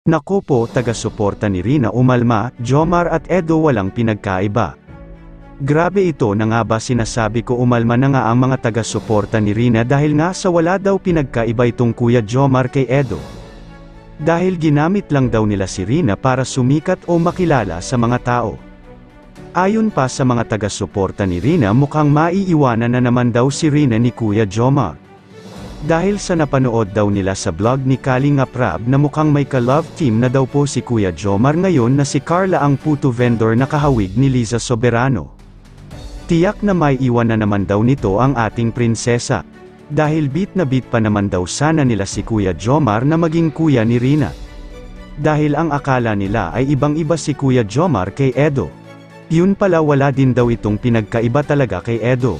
Naku po, taga-suporta ni Rina umalma, Jomar at Edo walang pinagkaiba. Grabe, ito na nga ba sinasabi ko, umalma na nga ang mga taga-suporta ni Rina dahil nga sa wala daw pinagkaiba itong Kuya Jomar kay Edo. Dahil ginamit lang daw nila si Rina para sumikat o makilala sa mga tao. Ayon pa sa mga taga-suporta ni Rina, mukhang maiiwanan na naman daw si Rina ni Kuya Jomar. Dahil sa napanood daw nila sa vlog ni Kalingap Rab na mukhang may ka-love team na daw po si Kuya Jomar ngayon na si Carla ang puto vendor na kahawig ni Liza Soberano. Tiyak na may iwan na naman daw nito ang ating prinsesa. Dahil beat na beat pa naman daw sana nila si Kuya Jomar na maging kuya ni Rina. Dahil ang akala nila ay ibang-iba si Kuya Jomar kay Edo. Yun pala, wala din daw itong pinagkaiba talaga kay Edo.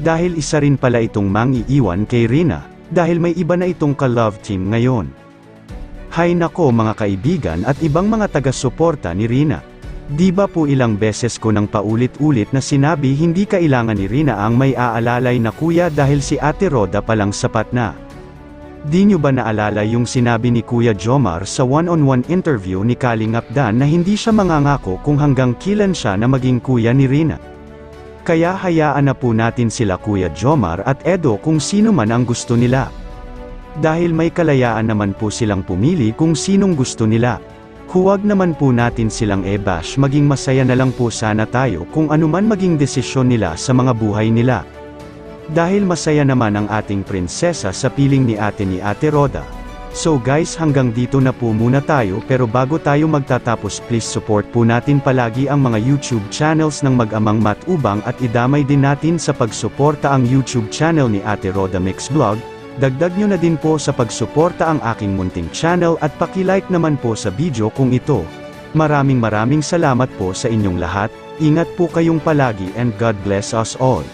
Dahil isa rin pala itong mang-iiwan kay Rina, dahil may iba na itong ka-love team ngayon. Hay nako mga kaibigan at ibang mga taga-suporta ni Rina. Di ba po ilang beses ko nang paulit-ulit na sinabi hindi kailangan ni Rina ang may aalalay na kuya dahil si Ate Roda palang sapat na. Di nyo ba naalala yung sinabi ni Kuya Jomar sa one-on-one interview ni Kalingap Dan na hindi siya mangangako kung hanggang kailan siya na maging kuya ni Rina? Kaya hayaan na po natin sila Kuya Jomar at Edo kung sino man ang gusto nila. Dahil may kalayaan naman po silang pumili kung sinong gusto nila. Huwag naman po natin silang e-bash, maging masaya na lang po sana tayo kung anuman maging desisyon nila sa mga buhay nila. Dahil masaya naman ang ating prinsesa sa piling ni Ate Roda. So guys, hanggang dito na po muna tayo, pero bago tayo magtatapos, please support po natin palagi ang mga YouTube channels ng mag-amang Matubang at idamay din natin sa pagsuporta ang YouTube channel ni Ate Roda Mix Vlog. Dagdag nyo na din po sa pagsuporta ang aking munting channel at paki-like naman po sa video kung ito. Maraming salamat po sa inyong lahat, ingat po kayong palagi and God bless us all.